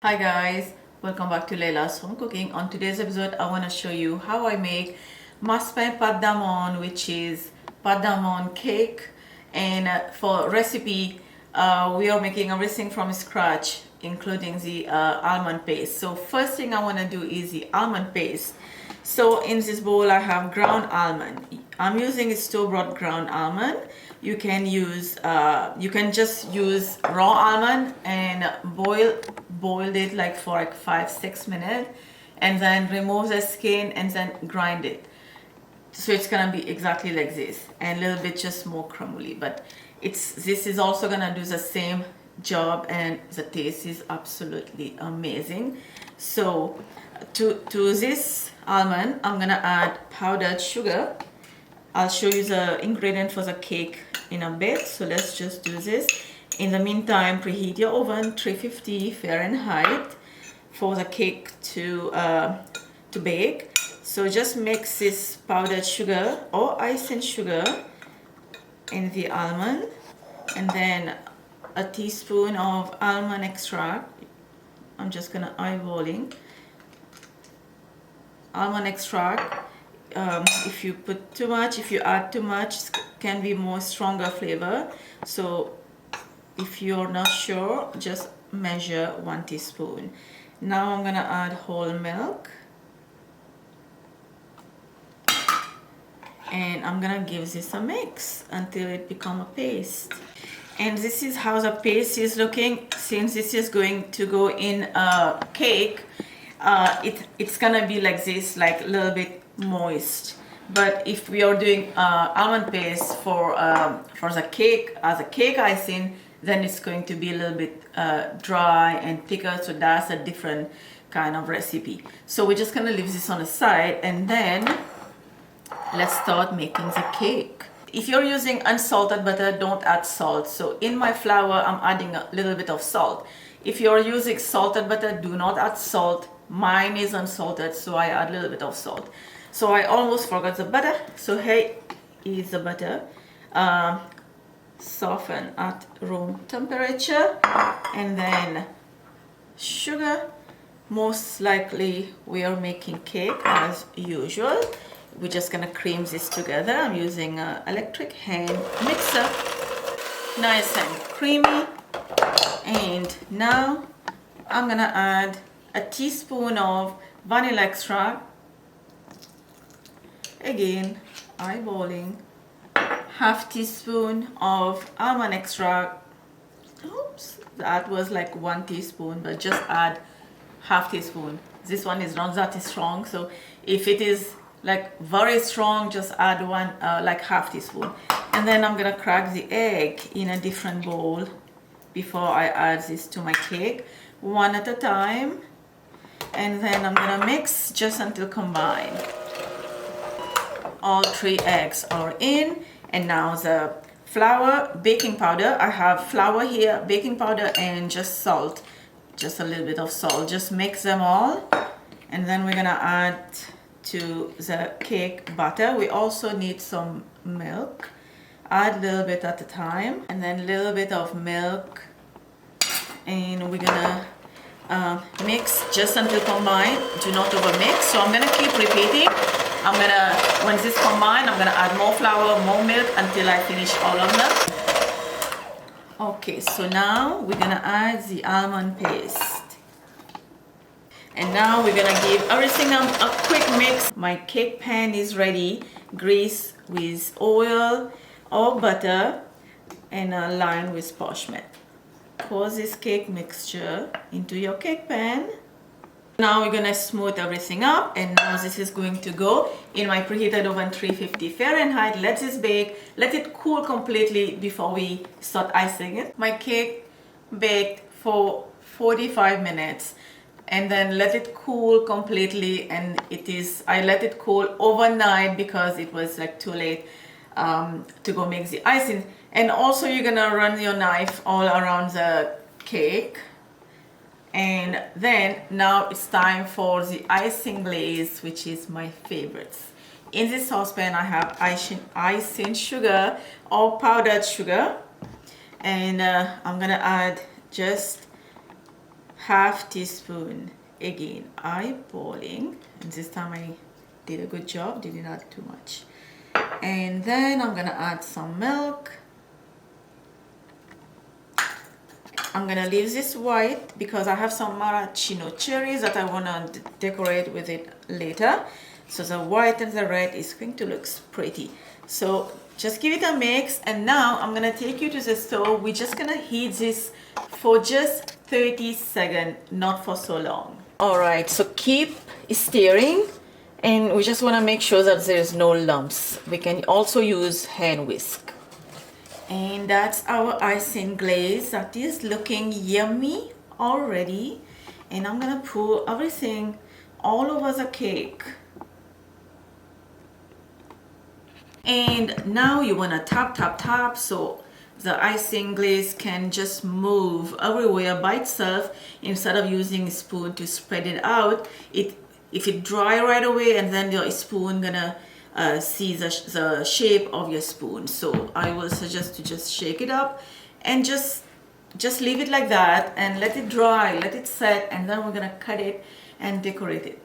Hi guys, welcome back to Laila's Home Cooking. On today's episode, I want to show you how I make Maspain Pate D'amande, which is Pate D'amande cake. And for recipe, we are making everything from scratch, including the almond paste. So first thing I want to do is the almond paste. So in this bowl, I have ground almond. I'm using a store-bought ground almond. You can just use raw almond and boil it like for like 5-6 minutes, and then remove the skin and then grind it. So it's gonna be exactly like this, and a little bit just more crumbly, but this is also gonna do the same job, and the taste is absolutely amazing. So to this almond, I'm gonna add powdered sugar. I'll show you the ingredient for the cake in a bit, so let's just do this. In the meantime, preheat your oven 350 Fahrenheit for the cake to bake. So just mix this powdered sugar or icing sugar in the almond, and then a teaspoon of almond extract. I'm just gonna eyeballing almond extract. If you put too much, if you add too much, it can be more stronger flavor. So if you're not sure, just measure 1 teaspoon. Now I'm gonna add whole milk, and I'm gonna give this a mix until it becomes a paste. And this is how the paste is looking. Since this is going to go in a cake, it's gonna be like this, like a little bit moist. But if we are doing almond paste for the cake as a cake icing, then it's going to be a little bit dry and thicker, so that's a different kind of recipe. So we're just gonna leave this on the side, and then let's start making the cake. If you're using unsalted butter, don't add salt. So in my flour, I'm adding a little bit of salt. If you're using salted butter, do not add salt. Mine is unsalted, so I add a little bit of salt. So I almost forgot the butter. So here is the butter. Soften at room temperature, and then sugar. Most likely we are making cake as usual. We're just gonna cream this together. I'm using an electric hand mixer, nice and creamy. And now I'm gonna add a teaspoon of vanilla extract, again eyeballing, half teaspoon of almond extract. Oops, that was like 1 teaspoon, but just add half teaspoon. This one is not that strong, so if it is like very strong, just add one, like half teaspoon. And then I'm gonna crack the egg in a different bowl before I add this to my cake, one at a time. And then I'm gonna mix just until combined. All 3 eggs are in, and now the flour, baking powder. I have flour here, baking powder, and just salt, just a little bit of salt. Just mix them all, and then we're gonna add to the cake batter. We also need some milk. Add a little bit at a time, and then a little bit of milk, and we're gonna mix just until combined. Do not overmix. So I'm gonna keep repeating. When this combined, I'm gonna add more flour, more milk until I finish all of them. Okay, so now we're gonna add the almond paste. And now we're gonna give everything a quick mix. My cake pan is ready, grease with oil or butter, and lined with parchment. Pour this cake mixture into your cake pan. Now we're gonna smooth everything up, and now this is going to go in my preheated oven 350 Fahrenheit. Let this bake, let it cool completely before we start icing it. My cake baked for 45 minutes, and then let it cool completely. And I let it cool overnight because it was like too late to go make the icing. And also you're gonna run your knife all around the cake. And then now it's time for the icing glaze, which is my favorites. In this saucepan I have icing sugar or powdered sugar, and I'm gonna add just half teaspoon. Again, eyeballing, and this time I did a good job, did not too much. And then I'm gonna add some milk. I'm gonna leave this white because I have some maraschino cherries that I wanna decorate with it later. So the white and the red is going to look pretty. So just give it a mix, and now I'm gonna take you to the stove. We're just gonna heat this for just 30 seconds, not for so long. All right, so keep stirring, and we just wanna make sure that there's no lumps. We can also use hand whisk. And that's our icing glaze that is looking yummy already. And I'm gonna pour everything all over the cake. And now you wanna tap, tap, tap, so the icing glaze can just move everywhere by itself instead of using a spoon to spread it out. If it dry right away, and then your spoon gonna see the shape of your spoon. So I will suggest to just shake it up and just leave it like that and let it dry, let it set, and then we're gonna cut it and decorate it.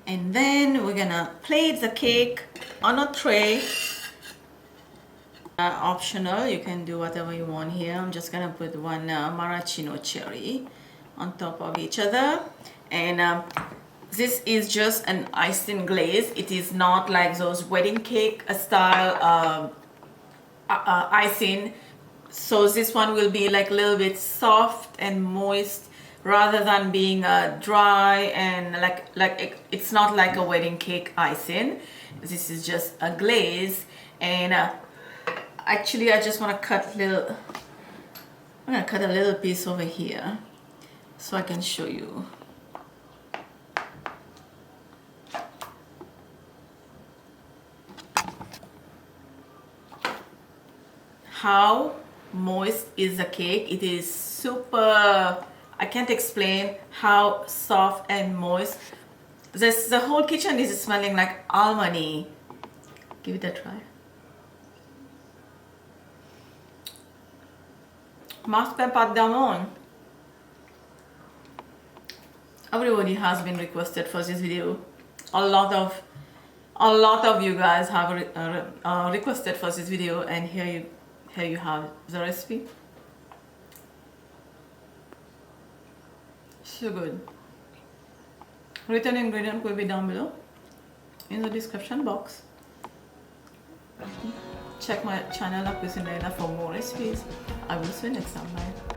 And then we're gonna plate the cake on a tray. Optional, you can do whatever you want here. I'm just gonna put one maraschino cherry on top of each other, and this is just an icing glaze. It is not like those wedding cake style icing. So this one will be like a little bit soft and moist rather than being dry and like it's not like a wedding cake icing. This is just a glaze, and actually I just want to cut little. I'm gonna cut a little piece over here so I can show you. How moist is the cake? It is super, I can't explain how soft and moist. The whole kitchen is smelling like almondy. Give it a try. Maspain Pate D'amande. Everybody has been requested for this video. A lot of you guys have requested for this video, and here you have the recipe. So good. Written ingredient will be down below in the description box. Check my channel Cuisine Laila for more recipes. I will see you next time. Bye.